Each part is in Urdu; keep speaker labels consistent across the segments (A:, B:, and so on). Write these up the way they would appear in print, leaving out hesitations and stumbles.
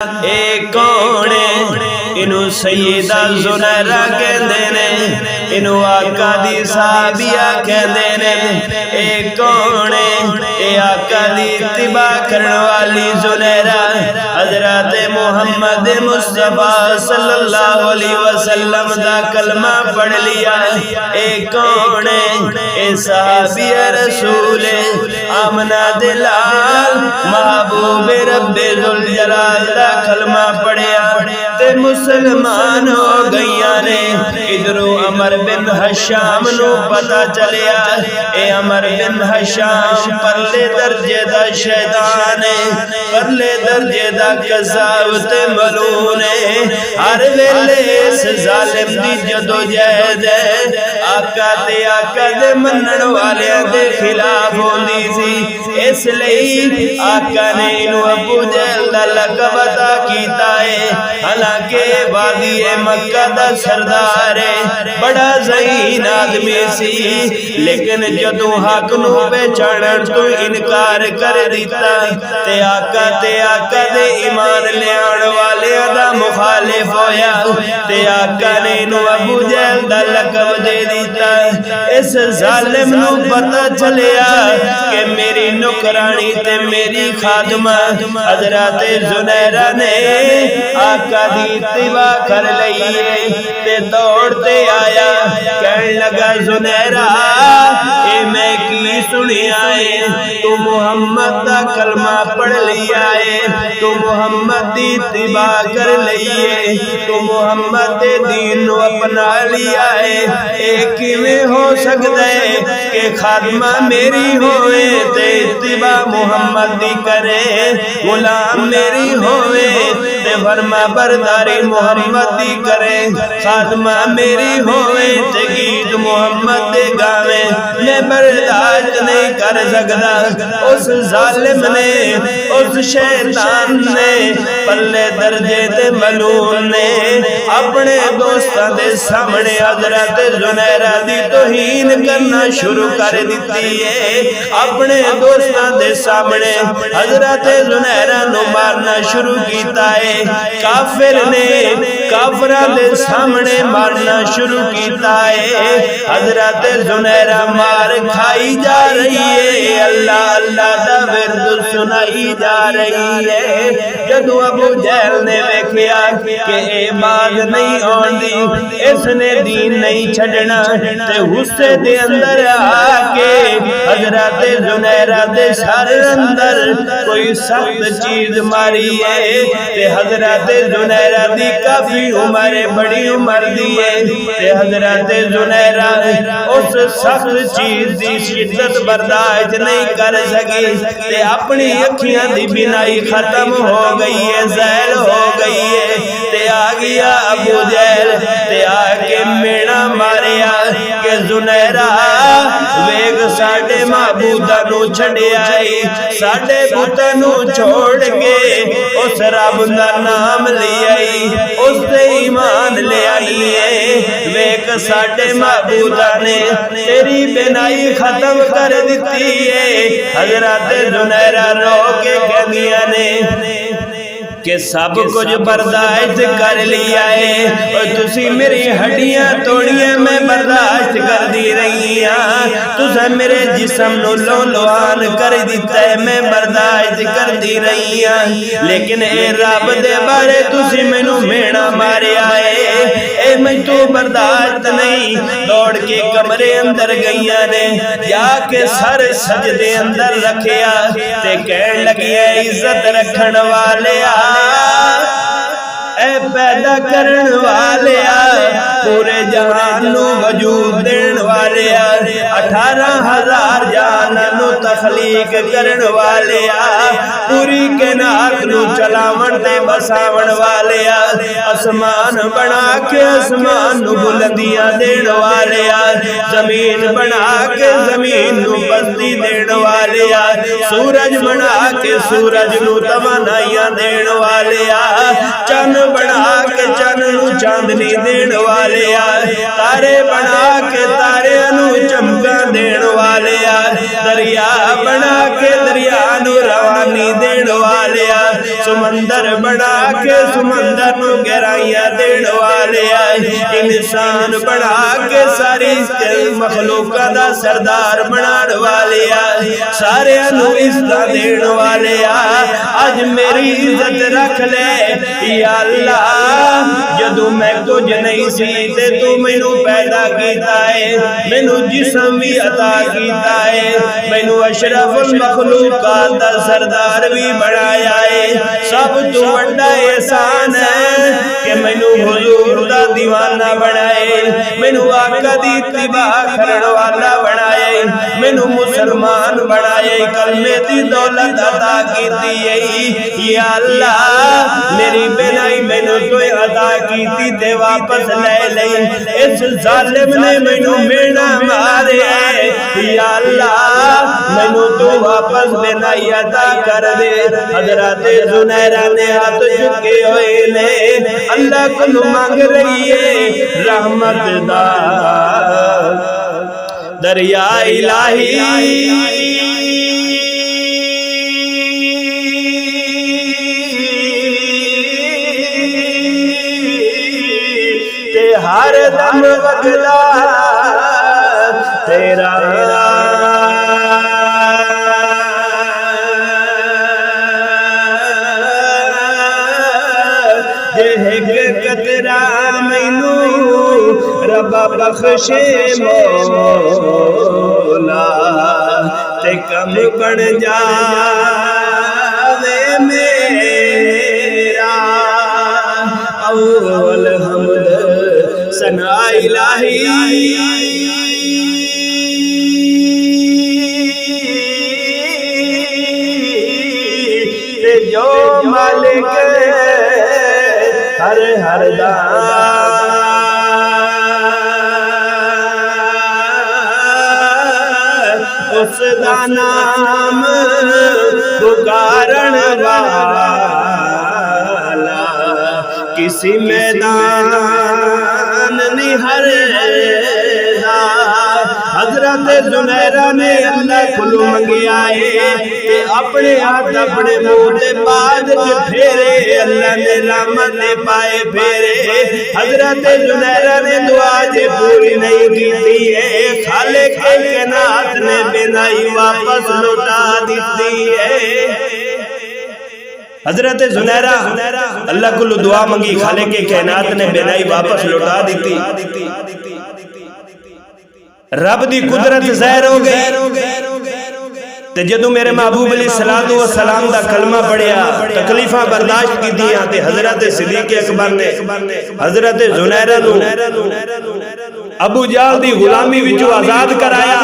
A: اے کون انہوں سیدہ زنیرہ کہندے نے، انہوں آقا دی صحابیہ کہندے نے۔ اے کون اے آقا دی اتباع کرن والی زنیرہ حضرت محمد مصطفیٰ صلی اللہ علیہ وسلم دا کلمہ پڑھ لیا۔ اے کون اے صحابیہ رسول آمنہ دلال محبوب رب ذوالجلال دا کلمہ پڑھیا تے مسلمان ہو گئیاں نے۔ ادھرو عمر بن حشام نو پتا چلیا، اے عمر بن حشام پرلے درجے دا شیطان ہے، پرلے درجے دا قذاب تے ملعون ہے۔ ہر ویلے اس ظالم دی جدوجہد ہے، آقا تے آقا دے منن والیاں دے خلاف ہوندی سی۔ اس لئی آقا نے انہوں ابو جہل دا لقب عطا کیتا ہے، حالانکہ وادی مکہ دا سردار ہے، بڑا ذہین آدمی سی، لیکن جدوں حق نو پہچانن تو انکار کر دیتا تے آقا دے ایمان لیان والیاں دا مخالف ہویا تے آقا نے انہوں ابو جہل دا لقب دے دیتا۔ اس ظالم نو پتہ چلیا کہ میری نکرانی تے میری خادمہ حضرت زنیرہ نے آقا دی اتباع کر لئیے تے دوڑتے آیا، کہنے لگا زنیرہ اے میں کی سنی آئے، تو محمد دا کلمہ پڑھ لیا ہے، تو محمد دی اتباع کر لئیے، تو محمد دے دین نو اپنا لیا ہے۔ ایک میں ہو سکتا ہے کہ خادمہ میری ہوئے تے اتباع محمد دی کرے، غلام میری ہوئے تے فرما برداری محمد دی کرے، خادمہ میری ہوئے تے گیت محمد دے گاوے، میں برداشت نہیں کر سکتا۔ اس ظالم نے، اس شیطان نے، پلے درجے تے ملعون نے اپنے دوستاں دے سامنے حضرت زنیرہ دی توہین کرنا شروع کر دیتی ہے، اپنے دوستاں دے سامنے حضرت زنیرہ نو مارنا شروع کیتا ہے، کافر نے کافرہ دے سامنے مارنا شروع کیتا ہے۔ حضرت زنیرہ مار کھائی جا رہی ہے، اللہ اللہ دا ورد سنائی جا رہی ہے۔ جدو ابو جہل نے ویکھیا کہ اے بات نہیں آندی، اس نے دین نہیں چھڑنا تے غصے دے اندر آ کے حضرت زنیرہ دے سر اندر کوئی سخت چیز ماری ہے تے حضرت زنیرہ دی کافی عمر بڑی عمر دی ہے تے حضرت زنیرہ اس سخت چیز دی شدت برداشت نہیں کر سکی تے اپنی اکھیاں دی بینائی ختم ہو گئی ہے، زائل ہو گئی ہے تے آ گیا ابو جہل تے آ کے مینا ماریا کہ زنیرہ ویگ ساڑھے معبودہ نو چھڑے آئی، ساڑھے بوتہ نو چھوڑ کے اس رب دا نام لے آئی، اس دے ایمان لے آئی ہے۔ ویگ ساڑھے معبودہ نے تیری بینائی ختم کر دیتی ہے۔ حضرت زنیرہ رو کے کہنیا نے کہ سب کچھ برداشت کر لیا ہے، اور تسی میری ہڈیاں توڑیاں میں برداشت کر دی رہی ہیں، تسا میرے جسم نو لو لوان کر دیتا ہے میں برداشت کر دی رہی ہیں، لیکن اے رب دے بارے تسی میں نو مینا مارے آئے، اے میں تو برداشت نہیں۔ دوڑ کے کمرے اندر گئیاں نے جا کے سر سجدے اندر رکھیا تے کہن لگیا عزت رکھن والے اے پیدا کرن والیا، پورے جہان نو وجود دین والیا، 18,000 جہان نو تخلیق کرن والیا، پوری کائنات نو چلاون تے بساون والیا، آسمان بنا کے آسمان نو بلندیاں دین والیا، زمین بنا کے زمین نو بستی دین والیا، سورج بنا کے سورج نو توانائیاں دین والیا، چن بنا کے چن نو چاندنی دین والیا، تارے بنا کے تارے نو چمکا دین والیا، دریا بنا کے دریا نو روانی دین والیا، سمندر بنا کے سمندر نو گہرائیاں دین والے انسان بنا کے ساری مخلوقاں دا سردار بنان والے سارے نو عزت دین والے اج میری عزت رکھ لے یا اللہ جدوں میں کچھ نہیں سی تے تو مینوں پیدا کیتا ہے مینوں جسم بھی عطا کیتا ہے مینوں اشرف المخلوقات دا سردار بھی بنایا ہے سب تو بڑا احسان ہے کہ مینوں حضور دا دیوانہ بنائے مینوں آقا دی اتباع کرن والا بنائے مینوں مسلمان بنائے کلمے دی دولت عطا کیتی ہے یا اللہ میری بنائی مینوں تو عطا کیتی تے واپس لے لئی اس ظالم نے مینوں مینا مارے یا اللہ مینوں تو واپس بنائی عطا کر دے حضرت زنیرہ نے ہاتھ چکے ہوئے نے اللہ کو مانگ رہی ہے رحمت دا دریا الہی تے ہر دم وگلا تیرا قطرہ مینوں رب بخشے مولا تے کم بن جاوے میرا اول حمد ثنا الہی تے جو مالک ہر ہر اس دا نام پکارن والا کسی میدان نہیں ہر حضرت زنیرہ نے اللہ کھلو منگیا ہے کہ اپنے ہاتھ اپنے منہ تے بعد پھیرے اللہ نے رحمت نے پائے پھیرے حضرت زنیرہ نے دعا جے پوری نہیں کیتی ہے خالق کائنات نے بنائی واپس لوٹا دیتی ہے حضرت زنیرہ اللہ کو دعا منگی خالق کائنات نے بنائی واپس لوٹا دیتی رب دی قدرت ظاہر ہو گئی تے جدوں میرے محبوب علیہ السلام دا کلمہ پڑھیا تکلیفاں برداشت کی دیاں تے حضرت صدیق اکبر نے حضرت زنیرہ نو ابو جہل دی غلامی وچوں آزاد کرایا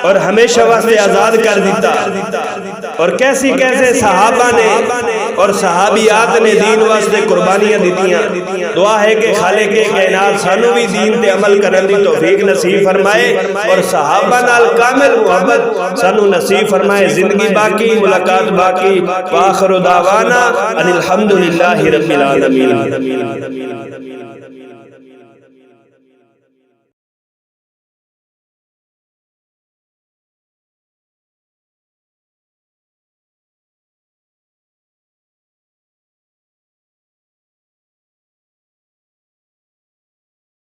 A: اور ہمیشہ واسطے آزاد کر دیتا اور کیسے صحابہ نے اور صحابیات نے دین واسطے قربانیاں دیتیاں دعا ہے کہ خالق کائنات سانو بھی دین تے عمل کرن دی توفیق نصیب فرمائے اور صحابہ نال کامل محبت سانو نصیب فرمائے زندگی باقی ملاقات باقی وآخر دعوانا ان الحمدللہ رب العالمین